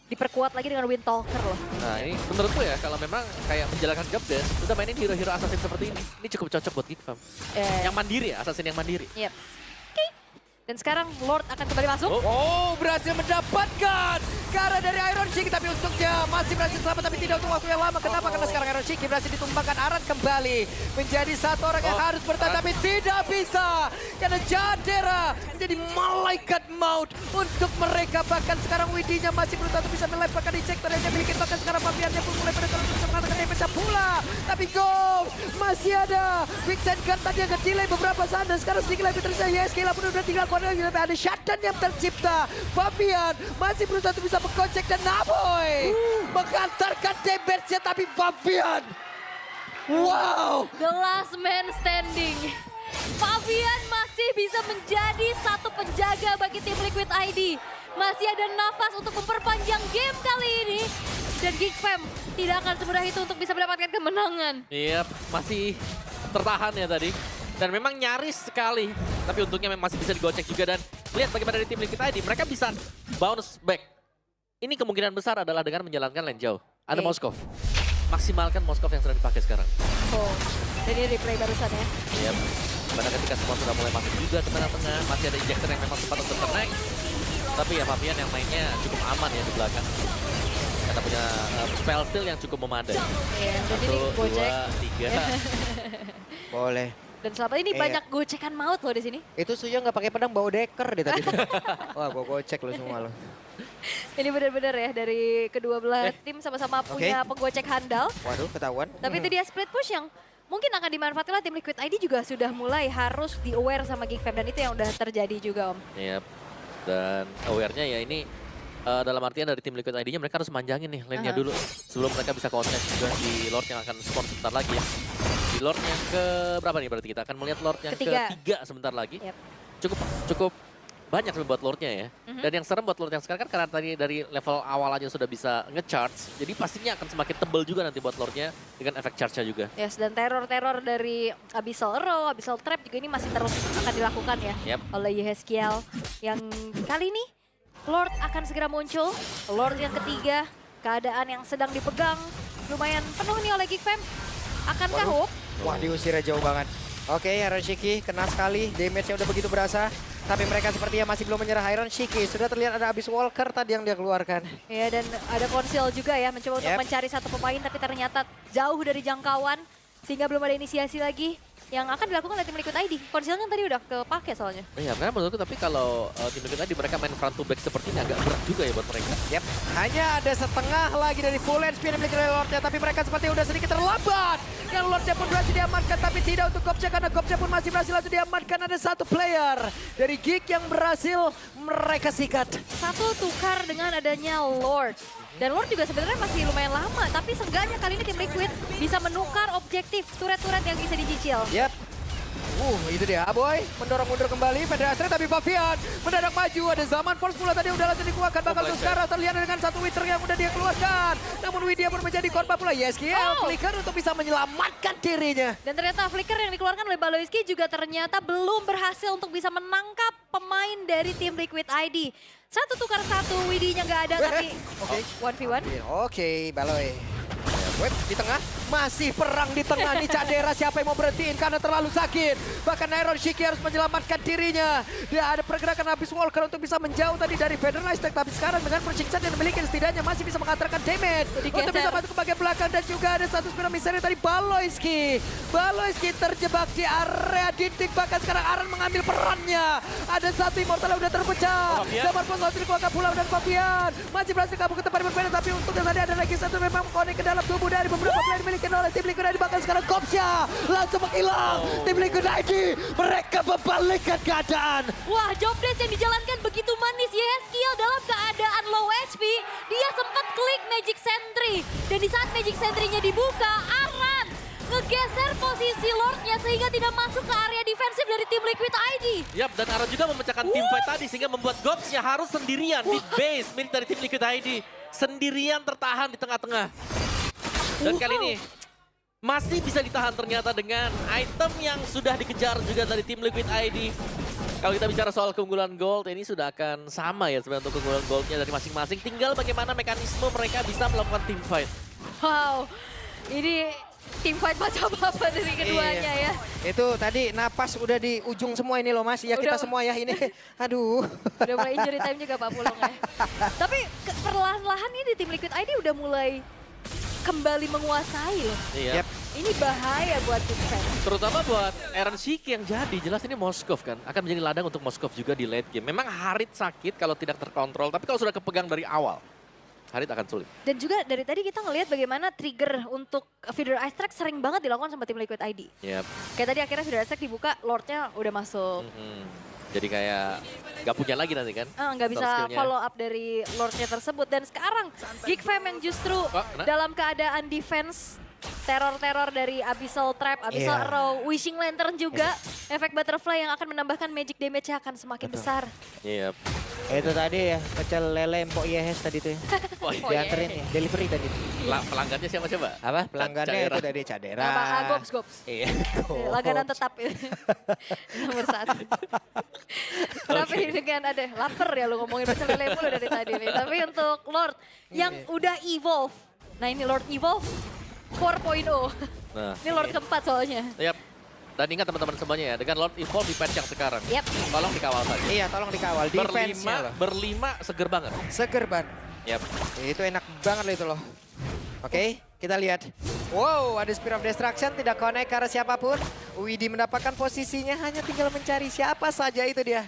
[SPEAKER 2] diperkuat lagi dengan Windtalker loh.
[SPEAKER 1] Nah ini menurutku ya kalau memang kayak menjalankan job desk, udah mainin hero-hero assassin seperti ini cukup cocok buat Geek Fam.
[SPEAKER 2] Eh,
[SPEAKER 1] Yang mandiri ya, assassin yang mandiri.
[SPEAKER 2] Yep. Oke. Dan sekarang Lord akan kembali masuk.
[SPEAKER 4] Oh, berhasil mendapatkan Kara dari Iron Chicky, tapi untuknya masih berhasil selamat, tapi tidak untuk waktu yang lama. Kenapa? Karena sekarang Iron Chicky berhasil ditumbangkan. Aran kembali menjadi satu orang yang harus bertahan, tapi tidak bisa. Karena Cadera menjadi malaikat maut untuk mereka. Bahkan sekarang Widinya masih berusaha untuk bisa melemparkan injektor yang dimiliki. Bahkan sekarang Fabiannya pun mulai pada untuk bisa mengatakan damage pula. Tapi Ghost masih ada. Quicksand Gun tadi agak delay beberapa saat, dan sekarang sedikit lebih terjadi. YSK pun udah tinggal ada shutdown yang tercipta. Fabian masih berusaha untuk bisa mengkocek, dan Naboy mengantarkan damage-nya, tapi Fabian. Wow.
[SPEAKER 2] The last man standing. Fabian masih bisa menjadi satu penjaga bagi tim Liquid ID. Masih ada nafas untuk memperpanjang game kali ini. Dan Geek Fam tidak akan semudah itu untuk bisa mendapatkan kemenangan.
[SPEAKER 1] Iya, masih tertahan ya tadi. Dan memang nyaris sekali. Tapi untungnya memang masih bisa digocek juga. Dan lihat bagaimana dari tim Liquid ID. Mereka bisa bounce back. Ini kemungkinan besar adalah dengan menjalankan lane jauh. Ada
[SPEAKER 2] Oke.
[SPEAKER 1] Moskov. Maksimalkan Moskov yang sedang dipakai sekarang.
[SPEAKER 2] Oh, dan ini replay barusan ya.
[SPEAKER 1] Iya. Pada ketika semua sudah mulai masuk juga ke tengah-tengah. Masih ada injektor yang memang sempat untuk connect. Tapi ya Fabian yang mainnya cukup aman ya di belakang. Karena punya spell steal yang cukup memadai.
[SPEAKER 2] Iya, dan ini
[SPEAKER 1] 1,
[SPEAKER 2] gocek.
[SPEAKER 1] 2, 3.
[SPEAKER 4] Boleh.
[SPEAKER 2] Dan selama ini
[SPEAKER 4] Iya.
[SPEAKER 2] banyak gocekan maut loh di sini.
[SPEAKER 4] Itu Suyo nggak pakai pedang, bawa deker deh tadi. Wah, gua gocek lo semua lo.
[SPEAKER 2] Ini benar-benar ya dari kedua belah tim sama-sama punya penggocek handal.
[SPEAKER 4] Waduh, ketahuan.
[SPEAKER 2] Tapi itu dia split push yang mungkin akan dimanfaatkan oleh tim Liquid ID juga sudah mulai harus di-aware sama Geek Fam. Dan itu yang udah terjadi juga Om.
[SPEAKER 1] Iya. Dan aware-nya ya ini dalam artian dari tim Liquid ID-nya mereka harus manjangin nih lane-nya dulu. Sebelum mereka bisa kontes juga di Lord yang akan spawn sebentar lagi ya. Di Lord yang ke berapa nih berarti kita akan melihat Lord yang
[SPEAKER 2] Ketiga.
[SPEAKER 1] ketiga sebentar lagi.
[SPEAKER 2] Yep.
[SPEAKER 1] Cukup banyak buat Lordnya ya. Dan yang serem buat Lord yang sekarang kan karena tadi dari level awal aja sudah bisa nge-charge. Jadi pastinya akan semakin tebel juga nanti buat Lordnya dengan efek charge-nya juga.
[SPEAKER 2] Yes, dan teror-teror dari Abyssal Arrow, Abyssal Trap juga ini masih terus akan dilakukan ya
[SPEAKER 1] Yep.
[SPEAKER 2] oleh Yehezkiel. Yang kali ini Lord akan segera muncul. Lord yang ketiga, keadaan yang sedang dipegang lumayan penuh nih oleh Geek Fam. Akankah Hope?
[SPEAKER 4] Wah, diusirnya jauh banget. Oke, Iron Shiki kena sekali, damage-nya udah begitu berasa. Tapi mereka sepertinya masih belum menyerah. Iron Shiki sudah terlihat ada Abyss Walker tadi yang dia keluarkan.
[SPEAKER 2] Ya, dan ada Konsil juga ya mencoba untuk
[SPEAKER 4] Yep.
[SPEAKER 2] mencari satu pemain tapi ternyata jauh dari jangkauan sehingga belum ada inisiasi lagi yang akan dilakukan oleh tim Liquid ID. Konsil kan tadi udah kepake soalnya.
[SPEAKER 1] Iya, karena menurutku tapi kalau tim Liquid tadi mereka main front to back seperti ini agak berat juga ya buat mereka.
[SPEAKER 4] Yap, hanya ada setengah lagi dari full end spin yang dimiliki oleh Lordnya, tapi mereka seperti udah sedikit terlambat. Yang Lordnya pun berhasil diamankan, tapi tidak untuk Gopce karena Gopce pun masih berhasil untuk diamankan. Ada satu player dari Geek yang berhasil mereka sikat.
[SPEAKER 2] Satu tukar dengan adanya Lord. Dan Lord juga sebenarnya masih lumayan lama, tapi seenggaknya kali ini tim Liquid bisa menukar objektif turret-turret yang bisa dicicil.
[SPEAKER 4] Yap. Itu dia Aboy mendorong mundur kembali pada Astra, tapi Fabian mendadak maju. Ada Zaman Force pula tadi udah langsung dikeluarkan. Bakal
[SPEAKER 1] Meleset.
[SPEAKER 4] sekarang terlihat dengan satu Wither yang udah dia keluarkan. Namun Widya pun menjadi korban pula. Yehezkiel flicker untuk bisa menyelamatkan dirinya.
[SPEAKER 2] Dan ternyata flicker yang dikeluarkan oleh Baloyski juga ternyata belum berhasil untuk bisa menangkap pemain dari tim Liquid ID. Satu tukar satu, Widinya nggak ada tapi
[SPEAKER 4] Oke.
[SPEAKER 2] 1v1.
[SPEAKER 4] Oke, Baloy. Web di tengah, masih perang di tengah nih Cadera. Siapa yang mau berhentiin karena terlalu sakit. Bahkan Iron Shiki harus menyelamatkan dirinya. Dia ada pergerakan Abyss Walker untuk bisa menjauh tadi dari Federal Stack. Tapi sekarang dengan persiksa yang dimiliki setidaknya masih bisa mengantarkan damage.
[SPEAKER 2] Digeser.
[SPEAKER 4] Untuk bisa masuk ke bagian belakang. Dan juga ada satu spiral misalnya dari Baloyski. Baloyski terjebak di area dinding. Bahkan sekarang Aran mengambil perannya. Ada satu Immortal yang udah terpecah.
[SPEAKER 1] Fabian.
[SPEAKER 4] Zaman pun langsung dikeluarkan pulau dan Fabian. Masih berhasil kabur ke tempat yang berbeda. Tapi untungnya tadi ada lagi satu memang konek ke dalam tubuh dari beberapa player dimiliki oleh tim Liquid ID. Bahkan sekarang Gopsya langsung menghilang. Tim Liquid ID mereka membalikkan keadaan.
[SPEAKER 2] Wah, job desk yang dijalankan begitu manis. Yehezkiel dalam keadaan low HP, dia sempat klik Magic Sentry. Dan di saat Magic Sentry-nya dibuka, Aran ngegeser posisi Lordnya sehingga tidak masuk ke area defensif dari tim Liquid ID.
[SPEAKER 1] Yap, dan Aran juga memecahkan tim fight tadi sehingga membuat Gopsnya harus sendirian di base milik dari tim Liquid ID. Sendirian tertahan di tengah-tengah. Dan kali ini masih bisa ditahan ternyata dengan item yang sudah dikejar juga dari tim Liquid ID. Kalau kita bicara soal keunggulan gold, ini sudah akan sama ya sebenarnya untuk keunggulan goldnya dari masing-masing. Tinggal bagaimana mekanisme mereka bisa melakukan team fight.
[SPEAKER 2] Wow, ini team fight macam apa dari keduanya ya.
[SPEAKER 4] Itu tadi napas udah di ujung semua ini loh Mas. Ya kita
[SPEAKER 2] Udah.
[SPEAKER 4] semua ya ini. Aduh.
[SPEAKER 2] Udah mulai injury time juga Pak Pulung ya. Tapi perlahan-lahan ini tim Liquid ID udah mulai kembali menguasai loh.
[SPEAKER 1] Iya.
[SPEAKER 4] Yep.
[SPEAKER 2] Ini bahaya buat tim fans.
[SPEAKER 1] Terutama buat Aaron Shiki yang jadi. Jelas ini Moskov kan. Akan menjadi ladang untuk Moskov juga di late game. Memang Harit sakit kalau tidak terkontrol. Tapi kalau sudah kepegang dari awal, Harit akan sulit.
[SPEAKER 2] Dan juga dari tadi kita ngelihat bagaimana trigger untuk Feeder Ice Track sering banget dilakukan sama tim Liquid ID.
[SPEAKER 1] Yep.
[SPEAKER 2] Kayak tadi akhirnya Feeder Ice Track dibuka, Lordnya udah masuk.
[SPEAKER 1] Jadi kayak gak punya lagi nanti kan.
[SPEAKER 2] Nggak bisa
[SPEAKER 1] skillnya.
[SPEAKER 2] follow up dari Lordnya tersebut. Dan sekarang Geek Fam yang justru
[SPEAKER 1] kena.
[SPEAKER 2] dalam keadaan defense, teror-teror dari Abyssal Trap, Abyssal
[SPEAKER 4] Iya.
[SPEAKER 2] Arrow, Wishing Lantern juga, efek Butterfly yang akan menambahkan magic damage-nya akan semakin besar.
[SPEAKER 1] Yep.
[SPEAKER 4] Itu tadi ya pecel lele Mpok Yehes tadi tuh ya.
[SPEAKER 1] Oh, iya.
[SPEAKER 4] Dianterin ya, delivery tadi.
[SPEAKER 1] Pelanggannya siapa coba?
[SPEAKER 4] Apa? Pelanggannya
[SPEAKER 1] Cadera.
[SPEAKER 4] itu dari Cadera.
[SPEAKER 2] Gops.
[SPEAKER 4] Iya.
[SPEAKER 2] Langganan tetap nomor 1. Tapi dengan ada lapar ya lu ngomongin pecel lele mulu dari tadi nih. Tapi untuk Lord yang udah evolve. Nah ini Lord evolve 4.0.
[SPEAKER 1] Nah,
[SPEAKER 2] Ini Lord keempat soalnya.
[SPEAKER 1] yep. Dan ingat teman-teman semuanya ya, dengan Lord Evolve di patch yang sekarang.
[SPEAKER 2] Yep.
[SPEAKER 1] Tolong dikawal saja.
[SPEAKER 4] Iya, tolong dikawal. Defense-nya loh.
[SPEAKER 1] Berlima seger banget.
[SPEAKER 4] Seger banget.
[SPEAKER 1] Yep.
[SPEAKER 4] Itu enak banget loh itu loh. Oke, kita lihat. Wow, ada Spear of Destruction, tidak connect karena siapapun. Widi mendapatkan posisinya, hanya tinggal mencari siapa saja itu dia.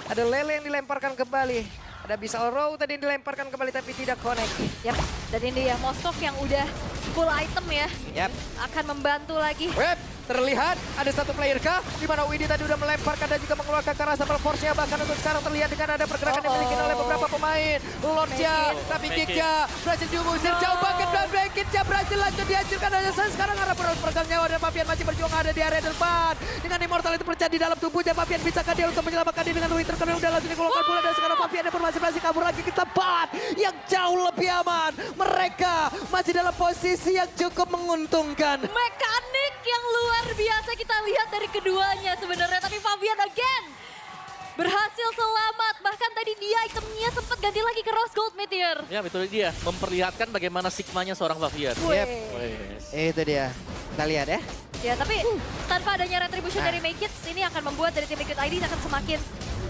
[SPEAKER 4] Ada Lele yang dilemparkan kembali. Ada Abyssal Row tadi yang dilemparkan kembali tapi tidak connect.
[SPEAKER 2] Yap. Dan ini ya Moskov yang udah full item ya.
[SPEAKER 4] Yap.
[SPEAKER 2] Akan membantu lagi.
[SPEAKER 4] Web, Terlihat ada satu player kah? Di mana Widi tadi udah melemparkan dan juga mengeluarkan ke arah Summer Force-nya. Bahkan untuk sekarang terlihat dengan ada pergerakan yang dimiliki oleh beberapa pemain. Lordnya, tapi Gignya berhasil diusir jauh banget dan Bekitnya berhasil lanjut dihancurkan. Dan sekarang arah pergerakan nyawa dan Fabian masih berjuang ada di area depan. Dengan Immortal itu terjadi dalam tubuhnya. Fabian bisakah dia untuk menyelamatkan diri dengan Winter Cannon udah langsung dikeluarkan pula. Dan sekarang Fabian berhasil kabur lagi ke tempat yang jauh lebih aman. Mereka masih dalam posisi yang cukup menguntungkan.
[SPEAKER 2] Mekanik yang luar biasa kita lihat dari keduanya sebenarnya. Tapi Fabian again berhasil selamat. Bahkan tadi dia itemnya sempat ganti lagi ke Rose Gold Meteor.
[SPEAKER 1] Ya betul dia, memperlihatkan bagaimana sigmanya seorang Fabian.
[SPEAKER 2] Wih.
[SPEAKER 4] Yep.
[SPEAKER 1] Wes.
[SPEAKER 4] Itu dia. Kita lihat ya.
[SPEAKER 2] Ya tapi tanpa adanya retribution dari Make It, ini akan membuat dari tim Liquid ID akan semakin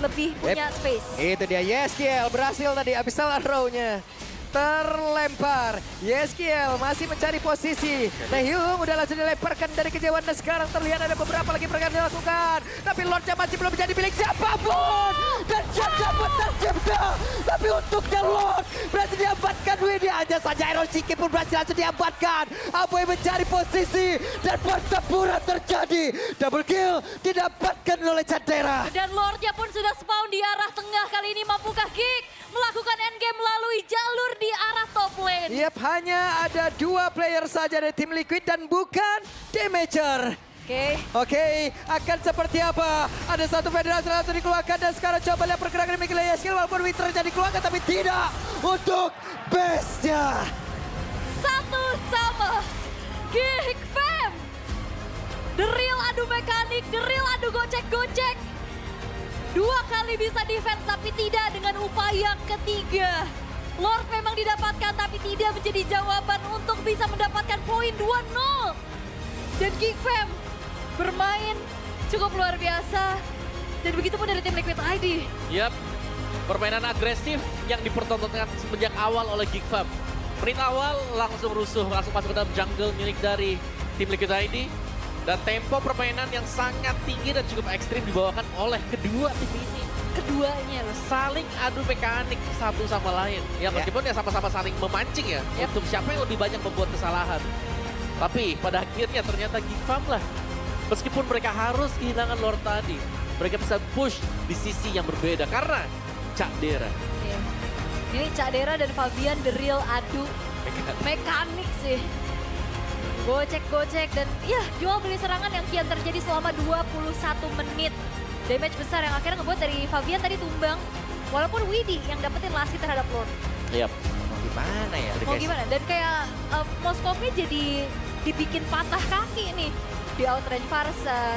[SPEAKER 2] lebih punya space.
[SPEAKER 4] Itu dia Yeskiel berhasil tadi habis salah row-nya. Terlempar. Yeskiel masih mencari posisi. Taehyung udah langsung dilemparkan dari kejauhan dan sekarang terlihat ada beberapa lagi pergerakan dilakukan. Tapi Lordnya masih belum menjadi milik siapapun. Dan Jab dapat tercipta. Tapi untuknya Lord berhasil diamankan. Widi hanya saja Iron Shiki pun berhasil langsung diamankan. Aboy mencari posisi dan pertempuran terjadi. Double kill didapatkan oleh Chandera.
[SPEAKER 2] Dan Lordnya pun sudah spawn di arah tengah. Kali ini mampukah Geek melakukan endgame melalui jalur di arah top lane?
[SPEAKER 4] Yap, hanya ada 2 player saja dari tim Liquid dan bukan Damager. Oke, akan seperti apa? Ada satu federasi langsung dikeluarkan dan sekarang coba lihat pergerakan dari Miguel Yeskiel walaupun Winter jadi dikeluarkan tapi tidak untuk base-nya.
[SPEAKER 2] Satu sama Geek Fam. The real adu mekanik, the real adu gocek-gocek. 2 kali bisa defense tapi tidak dengan upaya ketiga. Lord memang didapatkan tapi tidak menjadi jawaban untuk bisa mendapatkan poin 2-0. Dan Geek Fam bermain cukup luar biasa. Dan begitu pun dari tim Liquid ID.
[SPEAKER 1] Yap, permainan agresif yang dipertontonkan semenjak awal oleh Geek Fam. Menit awal langsung rusuh, langsung masuk ke dalam jungle milik dari tim Liquid ID. Dan tempo permainan yang sangat tinggi dan cukup ekstrim dibawakan oleh kedua tim ini.
[SPEAKER 2] Keduanya loh.
[SPEAKER 1] Saling adu mekanik satu sama lain. Ya meskipun ya sama-sama saling memancing ya. Untuk siapa yang lebih banyak membuat kesalahan. Tapi pada akhirnya ternyata Geek Fam lah. Meskipun mereka harus kehilangan Lord tadi. Mereka bisa push di sisi yang berbeda. Karena Chandera.
[SPEAKER 2] Iya. Ini Chandera dan Fabian the real adu mekanik sih. Gocek-gocek dan ya jual beli serangan yang kian terjadi selama 21 menit. Damage besar yang akhirnya ngebuat dari Fabian tadi tumbang. Walaupun Widi yang dapetin last hit terhadap Lord.
[SPEAKER 1] Yap.
[SPEAKER 4] Mau gimana ya?
[SPEAKER 2] Mau gimana? Dan kayak Moskownya jadi dibikin patah kaki nih di outrange Farsa.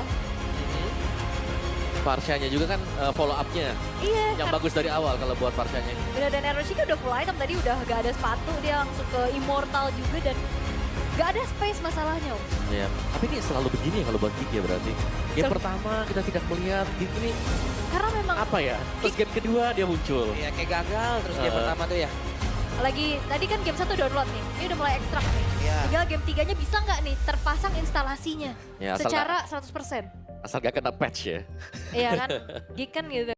[SPEAKER 1] Farshanya juga kan follow up-nya.
[SPEAKER 2] Iya.
[SPEAKER 1] Yang bagus dari awal kalau buat Farshanya.
[SPEAKER 2] Bener, dan Eroshika udah full item tadi udah gak ada sepatu. Dia langsung ke Immortal juga dan gak ada space masalahnya.
[SPEAKER 1] Iya. Tapi ini selalu begini ya kalau buat Geek ya berarti. Game pertama kita tidak melihat Geek ini
[SPEAKER 2] Karena memang
[SPEAKER 1] apa ya. Terus game kedua dia muncul.
[SPEAKER 4] Iya, kayak gagal terus game pertama tuh ya.
[SPEAKER 2] lagi tadi kan game 1 download nih. Ini udah mulai ekstrak nih.
[SPEAKER 4] Iya.
[SPEAKER 2] Tinggal game 3-nya bisa nggak nih terpasang instalasinya
[SPEAKER 1] Ya, asal
[SPEAKER 2] secara 100%.
[SPEAKER 1] Asal gak kena patch ya.
[SPEAKER 2] Iya kan? Geek kan gitu.